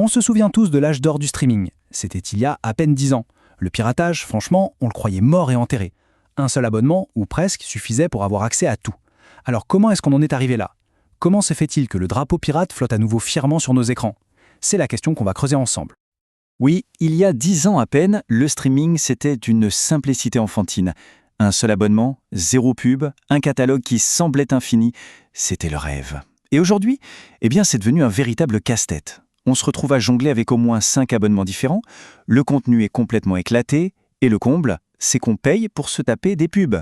On se souvient tous de l'âge d'or du streaming. C'était il y a à peine 10 ans. Le piratage, franchement, on le croyait mort et enterré. Un seul abonnement, ou presque, suffisait pour avoir accès à tout. Alors comment est-ce qu'on en est arrivé là? Comment se fait-il que le drapeau pirate flotte à nouveau fièrement sur nos écrans? C'est la question qu'on va creuser ensemble. Oui, il y a 10 ans à peine, le streaming c'était d'une simplicité enfantine. Un seul abonnement, zéro pub, un catalogue qui semblait infini, c'était le rêve. Et aujourd'hui, c'est devenu un véritable casse-tête. On se retrouve à jongler avec au moins 5 abonnements différents, le contenu est complètement éclaté, et le comble, c'est qu'on paye pour se taper des pubs.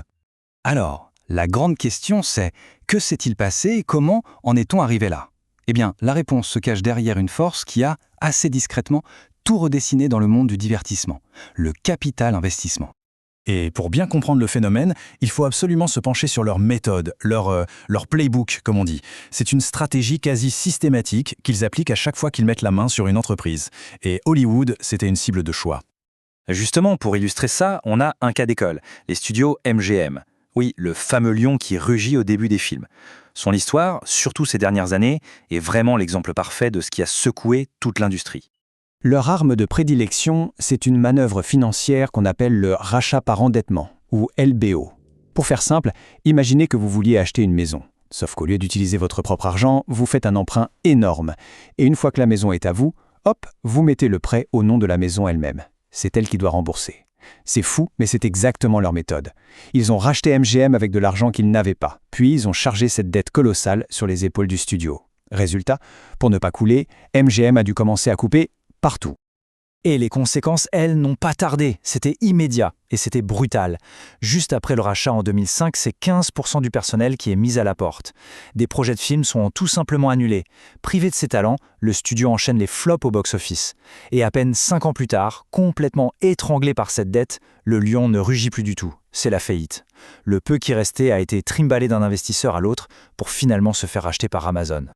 Alors, la grande question c'est, que s'est-il passé et comment en est-on arrivé là? La réponse se cache derrière une force qui a, assez discrètement, tout redessiné dans le monde du divertissement, le capital investissement. Et pour bien comprendre le phénomène, il faut absolument se pencher sur leur méthode, leur playbook, comme on dit. C'est une stratégie quasi systématique qu'ils appliquent à chaque fois qu'ils mettent la main sur une entreprise. Et Hollywood, c'était une cible de choix. Justement, pour illustrer ça, on a un cas d'école, les studios MGM. Oui, le fameux lion qui rugit au début des films. Son histoire, surtout ces dernières années, est vraiment l'exemple parfait de ce qui a secoué toute l'industrie. Leur arme de prédilection, c'est une manœuvre financière qu'on appelle le rachat par endettement, ou LBO. Pour faire simple, imaginez que vous vouliez acheter une maison. Sauf qu'au lieu d'utiliser votre propre argent, vous faites un emprunt énorme. Et une fois que la maison est à vous, hop, vous mettez le prêt au nom de la maison elle-même. C'est elle qui doit rembourser. C'est fou, mais c'est exactement leur méthode. Ils ont racheté MGM avec de l'argent qu'ils n'avaient pas, puis ils ont chargé cette dette colossale sur les épaules du studio. Résultat, pour ne pas couler, MGM a dû commencer à couper partout. Et les conséquences, elles, n'ont pas tardé. C'était immédiat et c'était brutal. Juste après le rachat en 2005, c'est 15% du personnel qui est mis à la porte. Des projets de films sont tout simplement annulés. Privé de ses talents, le studio enchaîne les flops au box-office. Et à peine 5 ans plus tard, complètement étranglé par cette dette, le lion ne rugit plus du tout. C'est la faillite. Le peu qui restait a été trimballé d'un investisseur à l'autre pour finalement se faire racheter par Amazon.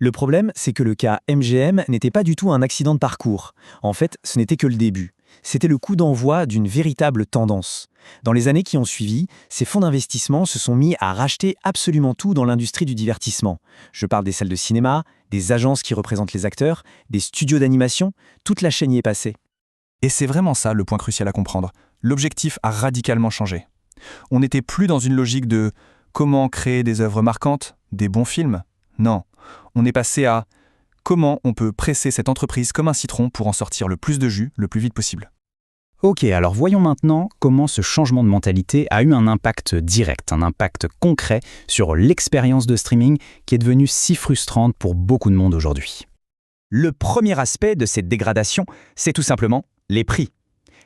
Le problème, c'est que le cas MGM n'était pas du tout un accident de parcours. En fait, ce n'était que le début. C'était le coup d'envoi d'une véritable tendance. Dans les années qui ont suivi, ces fonds d'investissement se sont mis à racheter absolument tout dans l'industrie du divertissement. Je parle des salles de cinéma, des agences qui représentent les acteurs, des studios d'animation, toute la chaîne y est passée. Et c'est vraiment ça le point crucial à comprendre. L'objectif a radicalement changé. On n'était plus dans une logique de comment créer des œuvres marquantes, des bons films. Non. On est passé à comment on peut presser cette entreprise comme un citron pour en sortir le plus de jus le plus vite possible. Ok, alors voyons maintenant comment ce changement de mentalité a eu un impact direct, un impact concret sur l'expérience de streaming qui est devenue si frustrante pour beaucoup de monde aujourd'hui. Le premier aspect de cette dégradation, c'est tout simplement les prix.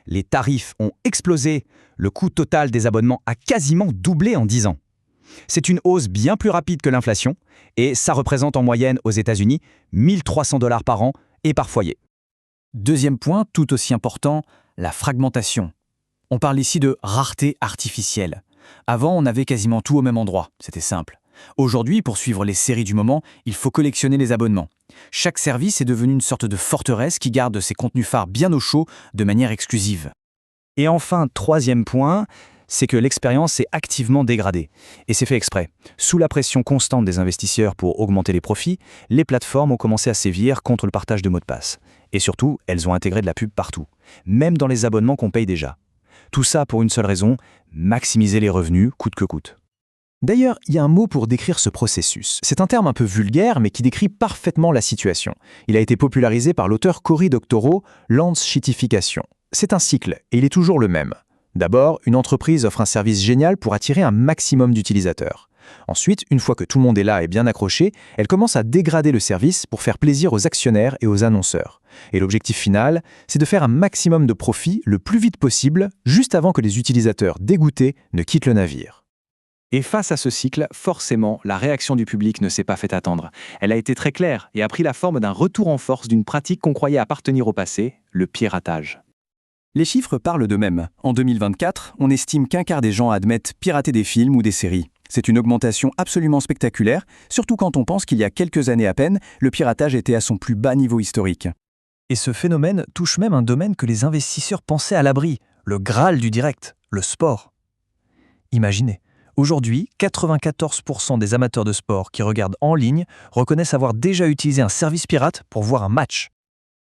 Les tarifs ont explosé, le coût total des abonnements a quasiment doublé en 10 ans. C'est une hausse bien plus rapide que l'inflation et ça représente en moyenne aux États-Unis 1 300 $ par an et par foyer. Deuxième point, tout aussi important, la fragmentation. On parle ici de rareté artificielle. Avant, on avait quasiment tout au même endroit, c'était simple. Aujourd'hui, pour suivre les séries du moment, il faut collectionner les abonnements. Chaque service est devenu une sorte de forteresse qui garde ses contenus phares bien au chaud de manière exclusive. Et enfin, troisième point, c'est que l'expérience est activement dégradée. Et c'est fait exprès. Sous la pression constante des investisseurs pour augmenter les profits, les plateformes ont commencé à sévir contre le partage de mots de passe. Et surtout, elles ont intégré de la pub partout, même dans les abonnements qu'on paye déjà. Tout ça pour une seule raison, maximiser les revenus coûte que coûte. D'ailleurs, il y a un mot pour décrire ce processus. C'est un terme un peu vulgaire, mais qui décrit parfaitement la situation. Il a été popularisé par l'auteur Cory Doctorow, l'enshittification. C'est un cycle, et il est toujours le même. D'abord, une entreprise offre un service génial pour attirer un maximum d'utilisateurs. Ensuite, une fois que tout le monde est là et bien accroché, elle commence à dégrader le service pour faire plaisir aux actionnaires et aux annonceurs. Et l'objectif final, c'est de faire un maximum de profit le plus vite possible, juste avant que les utilisateurs dégoûtés ne quittent le navire. Et face à ce cycle, forcément, la réaction du public ne s'est pas fait attendre. Elle a été très claire et a pris la forme d'un retour en force d'une pratique qu'on croyait appartenir au passé, le piratage. Les chiffres parlent d'eux-mêmes. En 2024, on estime qu'un quart des gens admettent pirater des films ou des séries. C'est une augmentation absolument spectaculaire, surtout quand on pense qu'il y a quelques années à peine, le piratage était à son plus bas niveau historique. Et ce phénomène touche même un domaine que les investisseurs pensaient à l'abri, le Graal du direct, le sport. Imaginez, aujourd'hui, 94% des amateurs de sport qui regardent en ligne reconnaissent avoir déjà utilisé un service pirate pour voir un match.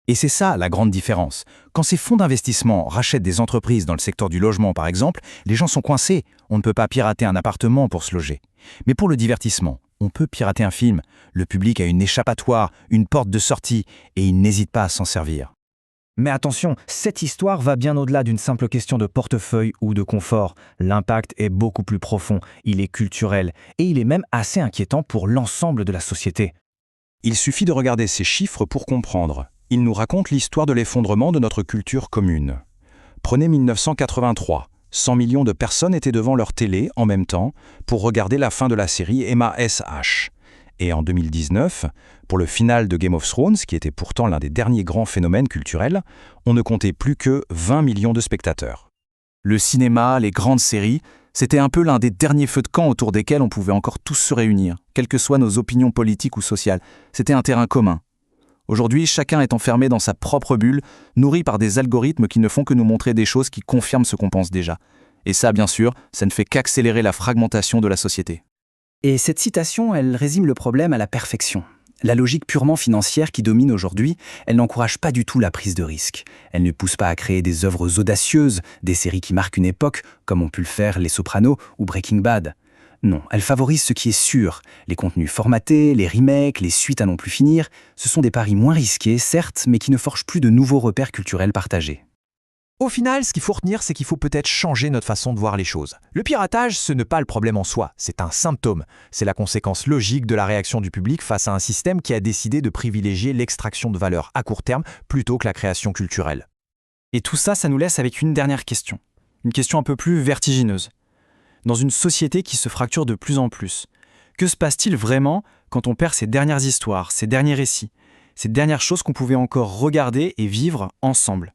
Et c'est ça la grande différence. Quand ces fonds d'investissement rachètent des entreprises dans le secteur du logement par exemple, les gens sont coincés. On ne peut pas pirater un appartement pour se loger. Mais pour le divertissement, on peut pirater un film. Le public a une échappatoire, une porte de sortie, et il n'hésite pas à s'en servir. Mais attention, cette histoire va bien au-delà d'une simple question de portefeuille ou de confort. L'impact est beaucoup plus profond, il est culturel, et il est même assez inquiétant pour l'ensemble de la société. Il suffit de regarder ces chiffres pour comprendre. Ils nous racontent l'histoire de l'effondrement de notre culture commune. Prenez 1983. 100 millions de personnes étaient devant leur télé en même temps pour regarder la fin de la série Emma S.H. Et en 2019, pour le final de Game of Thrones, qui était pourtant l'un des derniers grands phénomènes culturels, on ne comptait plus que 20 millions de spectateurs. Le cinéma, les grandes séries, c'était un peu l'un des derniers feux de camp autour desquels on pouvait encore tous se réunir, quelles que soient nos opinions politiques ou sociales. C'était un terrain commun. Aujourd'hui, chacun est enfermé dans sa propre bulle, nourri par des algorithmes qui ne font que nous montrer des choses qui confirment ce qu'on pense déjà. Et ça, bien sûr, ça ne fait qu'accélérer la fragmentation de la société. Et cette citation, elle résume le problème à la perfection. La logique purement financière qui domine aujourd'hui, elle n'encourage pas du tout la prise de risque. Elle ne pousse pas à créer des œuvres audacieuses, des séries qui marquent une époque, comme ont pu le faire Les Sopranos ou Breaking Bad. Non, elle favorise ce qui est sûr. Les contenus formatés, les remakes, les suites à non plus finir, ce sont des paris moins risqués, certes, mais qui ne forgent plus de nouveaux repères culturels partagés. Au final, ce qu'il faut retenir, c'est qu'il faut peut-être changer notre façon de voir les choses. Le piratage, ce n'est pas le problème en soi, c'est un symptôme. C'est la conséquence logique de la réaction du public face à un système qui a décidé de privilégier l'extraction de valeur à court terme plutôt que la création culturelle. Et tout ça, ça nous laisse avec une dernière question. Une question un peu plus vertigineuse. Dans une société qui se fracture de plus en plus, que se passe-t-il vraiment quand on perd ces dernières histoires, ces derniers récits, ces dernières choses qu'on pouvait encore regarder et vivre ensemble ?